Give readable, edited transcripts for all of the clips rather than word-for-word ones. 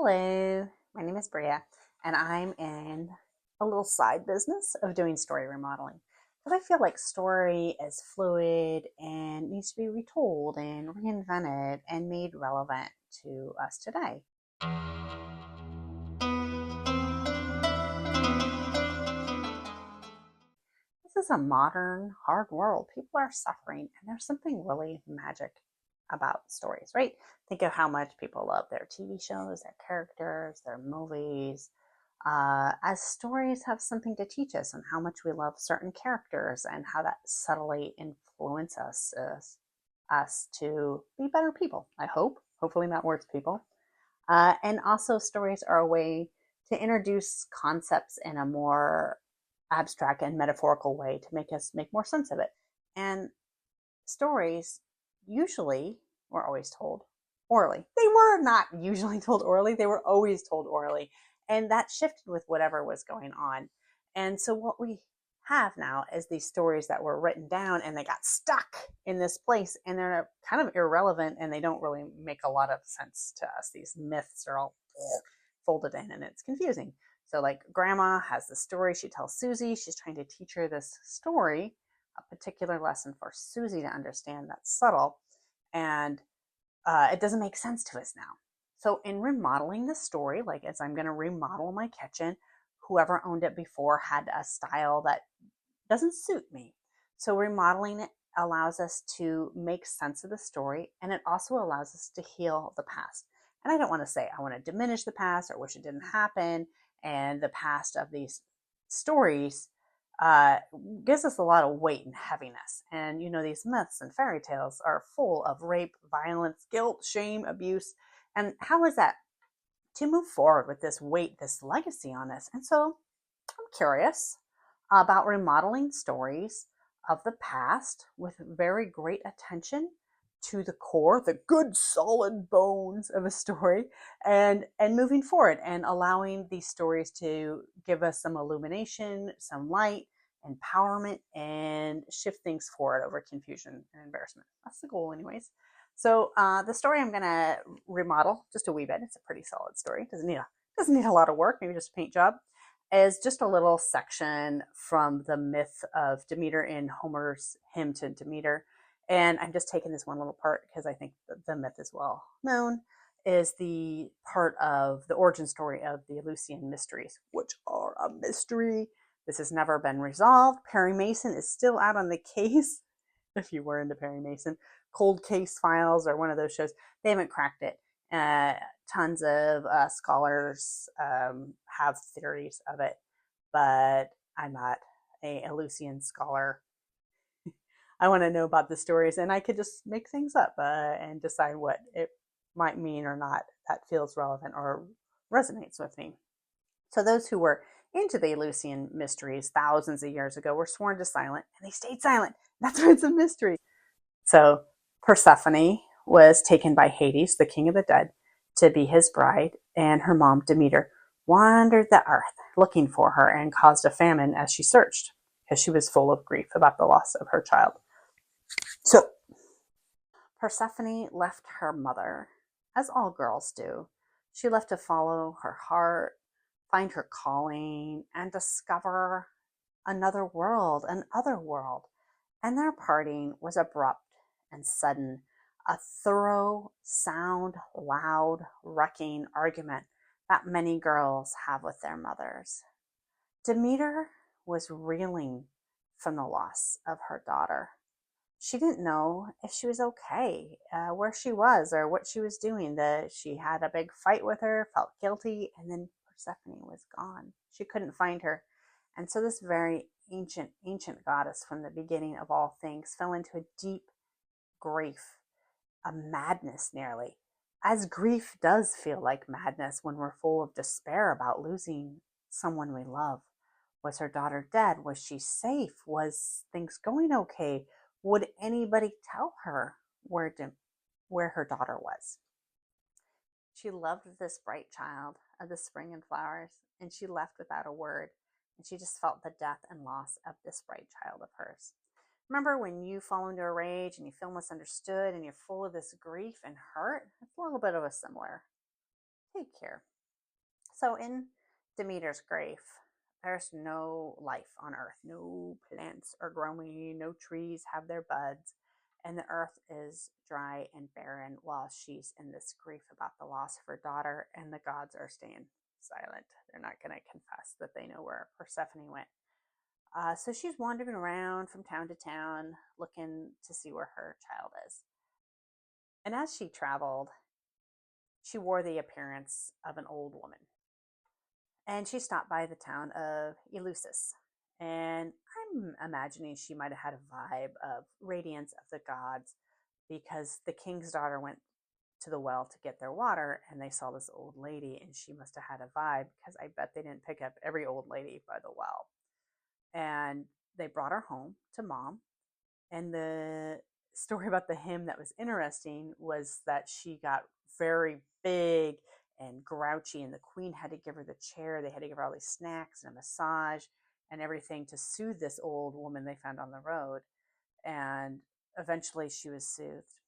Hello, my name is Bria, and I'm in a little side business of doing story remodeling. Because I feel like story is fluid and needs to be retold and reinvented and made relevant to us today. This is a modern, hard world. People are suffering, and there's something really magic about stories, right? Think of how much people love their TV shows, their characters, their movies, as stories have something to teach us, and how much we love certain characters and how that subtly influences us to be better people, I hope. Hopefully, not worse people. And also, stories are a way to introduce concepts in a more abstract and metaphorical way to make us make more sense of it. And stories usually were always told orally. They were not usually told orally, they were always told orally. And that shifted with whatever was going on. And so what we have now is these stories that were written down and they got stuck in this place and they're kind of irrelevant and they don't really make a lot of sense to us. These myths are all folded in and it's confusing. So, like, grandma has the story she tells Susie. She's trying to teach her this story, a particular lesson for Susie to understand that's subtle. And it doesn't make sense to us now. So, in remodeling the story, like as I'm going to remodel my kitchen, whoever owned it before had a style that doesn't suit me. So, remodeling it allows us to make sense of the story and it also allows us to heal the past. And I don't want to say I want to diminish the past or wish it didn't happen. And the past of these stories uh, gives us a lot of weight and heaviness. And these myths and fairy tales are full of rape, violence, guilt, shame, abuse. And how is that to move forward with this weight, this legacy on us? And so I'm curious about remodeling stories of the past with very great attention to the core, the good solid bones of a story, and moving forward and allowing these stories to give us some illumination, some light, empowerment, and shift things forward over confusion and embarrassment. That's the goal, anyways. So the story I'm going to remodel just a wee bit. It's a pretty solid story. Doesn't need a lot of work. Maybe just a paint job. Is just a little section from the myth of Demeter in Homer's hymn to Demeter. And I'm just taking this one little part because I think the myth is well known, is the part of the origin story of the Eleusinian mysteries, which are a mystery. This has never been resolved. Perry Mason is still out on the case. If you were into Perry Mason, Cold Case Files or one of those shows, they haven't cracked it. Tons of scholars have theories of it, but I'm not a Eleusinian scholar. I want to know about the stories, and I could just make things up and decide what it might mean or not that feels relevant or resonates with me. So those who were into the Eleusinian mysteries thousands of years ago were sworn to silent, and they stayed silent. That's why it's a mystery. So Persephone was taken by Hades, the king of the dead, to be his bride, and her mom, Demeter, wandered the earth looking for her and caused a famine as she searched because she was full of grief about the loss of her child. So Persephone left her mother, as all girls do. She left to follow her heart, find her calling, and discover another world, an other world. And their parting was abrupt and sudden, a thorough, sound, loud, wrecking argument that many girls have with their mothers. Demeter was reeling from the loss of her daughter. She didn't know if she was okay, where she was, or what she was doing. She had a big fight with her, felt guilty, and then Persephone was gone. She couldn't find her. And so this very ancient goddess from the beginning of all things fell into a deep grief, a madness nearly, as grief does feel like madness when we're full of despair about losing someone we love. Was her daughter dead? Was she safe? Was things going okay? Would anybody tell her where her daughter was? She loved this bright child of the spring and flowers, and she left without a word, and she just felt the death and loss of this bright child of hers. Remember when you fall into a rage and you feel misunderstood and you're full of this grief and hurt? It's a little bit of a similar. Take care. So in Demeter's grave, there's no life on earth. No plants are growing, no trees have their buds, and the earth is dry and barren while she's in this grief about the loss of her daughter, and the gods are staying silent. They're not going to confess that they know where Persephone went. So she's wandering around from town to town looking to see where her child is. And as she traveled, she wore the appearance of an old woman. And she stopped by the town of Eleusis. And I'm imagining she might have had a vibe of radiance of the gods because the king's daughter went to the well to get their water and they saw this old lady and she must have had a vibe because I bet they didn't pick up every old lady by the well. And they brought her home to mom. And the story about the hymn that was interesting was that she got very big and grouchy, and the queen had to give her the chair. They had to give her all these snacks and a massage and everything to soothe this old woman they found on the road. And eventually she was soothed.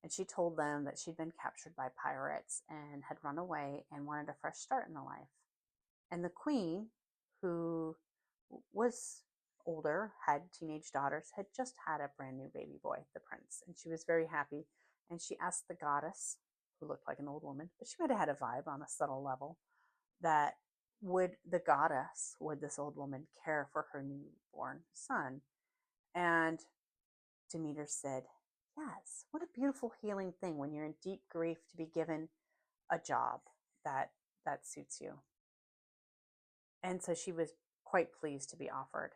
And she told them that she'd been captured by pirates and had run away and wanted a fresh start in the life. And the queen, who was older, had teenage daughters, had just had a brand new baby boy, the prince, and she was very happy. And she asked the goddess, who looked like an old woman, but she might have had a vibe on a subtle level, that would this old woman care for her newborn son? And Demeter said, yes. What a beautiful healing thing when you're in deep grief to be given a job that suits you. And so she was quite pleased to be offered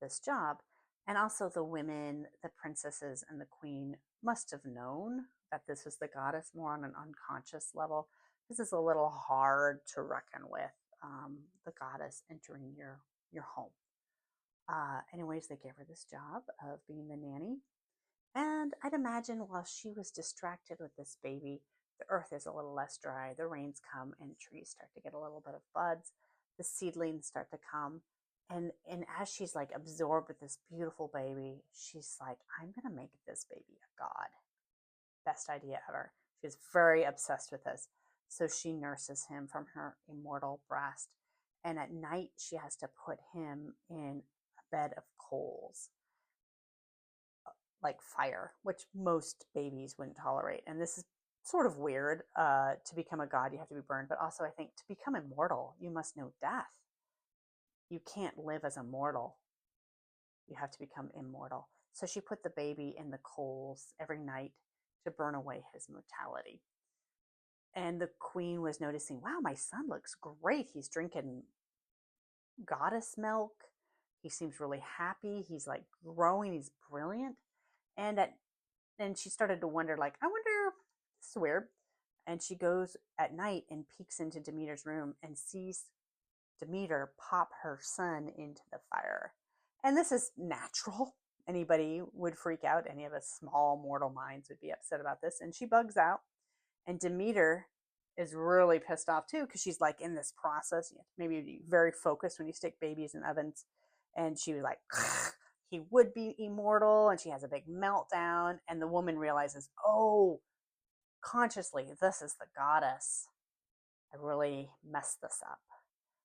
this job. And also the women, the princesses and the queen must have known that this was the goddess more on an unconscious level. This is a little hard to reckon with, the goddess entering your home. Anyways, they gave her this job of being the nanny. And I'd imagine while she was distracted with this baby, the earth is a little less dry, the rains come and trees start to get a little bit of buds, the seedlings start to come. And as she's like absorbed with this beautiful baby, she's like, I'm gonna make this baby a god. Best idea ever. She's very obsessed with this. So she nurses him from her immortal breast. And at night she has to put him in a bed of coals, like fire, which most babies wouldn't tolerate. And this is sort of weird. To become a god, you have to be burned. But also I think to become immortal, you must know death. You can't live as a mortal. You have to become immortal. So she put the baby in the coals every night to burn away his mortality. And the queen was noticing, wow, my son looks great. He's drinking goddess milk. He seems really happy. He's like growing. He's brilliant. And she started to wonder, like, I wonder, this is weird. And she goes at night and peeks into Demeter's room and sees Demeter pop her son into the fire. And this is natural. Anybody would freak out. Any of us small mortal minds would be upset about this. And she bugs out. And Demeter is really pissed off too, because she's like in this process. You have to maybe be very focused when you stick babies in ovens. And she was like, he would be immortal. And she has a big meltdown. And the woman realizes, oh, consciously, this is the goddess. I really messed this up.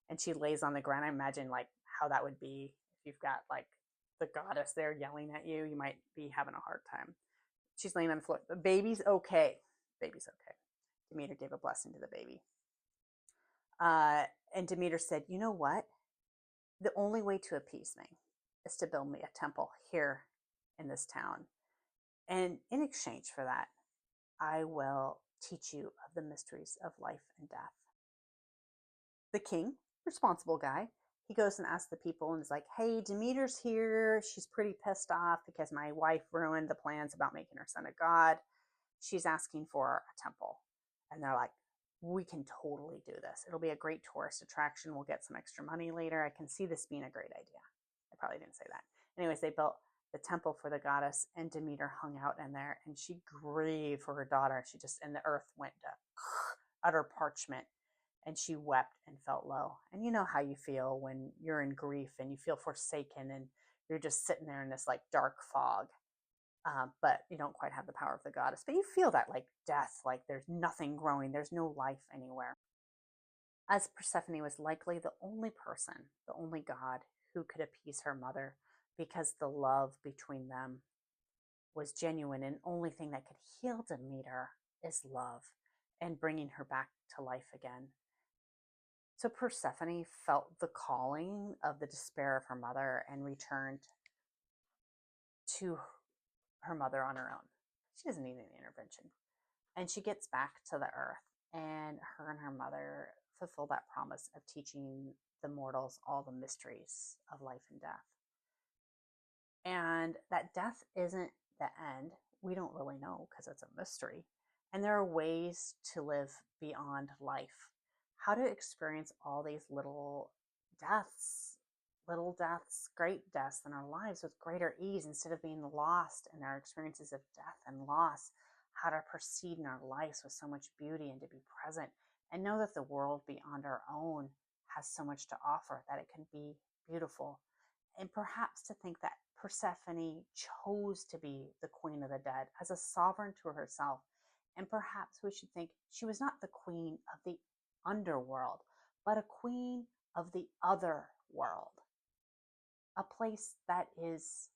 And she lays on the ground. I imagine like how that would be if you've got like the goddess there yelling at you. You might be having a hard time. She's laying on the floor. The baby's okay. Baby's okay. Demeter gave a blessing to the baby. And Demeter said, you know what? The only way to appease me is to build me a temple here in this town. And in exchange for that, I will teach you of the mysteries of life and death. The king, responsible guy, he goes and asks the people and is like, hey, Demeter's here. She's pretty pissed off because my wife ruined the plans about making her son a god. She's asking for a temple. And they're like, we can totally do this. It'll be a great tourist attraction. We'll get some extra money later. I can see this being a great idea. I probably didn't say that. Anyways, they built the temple for the goddess, and Demeter hung out in there, and she grieved for her daughter. And the earth went to utter parchment, and she wept and felt low. And you know how you feel when you're in grief and you feel forsaken and you're just sitting there in this like dark fog. But you don't quite have the power of the goddess. But you feel that like death, like there's nothing growing, there's no life anywhere. as Persephone was likely the only person, the only god who could appease her mother because the love between them was genuine, and only thing that could heal Demeter is love and bringing her back to life again. So Persephone felt the calling of the despair of her mother and returned to her mother on her own. She doesn't need any intervention. And she gets back to the earth, and her and her mother fulfill that promise of teaching the mortals all the mysteries of life and death. And that death isn't the end. We don't really know because it's a mystery. And there are ways to live beyond life. How to experience all these little deaths, great deaths in our lives with greater ease instead of being lost in our experiences of death and loss. How to proceed in our lives with so much beauty and to be present and know that the world beyond our own has so much to offer, that it can be beautiful. And perhaps to think that Persephone chose to be the queen of the dead as a sovereign to herself. And perhaps we should think she was not the queen of the underworld, but a queen of the other world, a place that is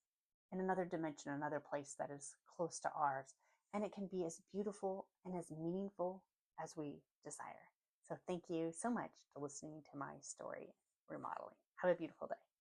in another dimension, another place that is close to ours. And it can be as beautiful and as meaningful as we desire. So thank you so much for listening to my story remodeling. Have a beautiful day.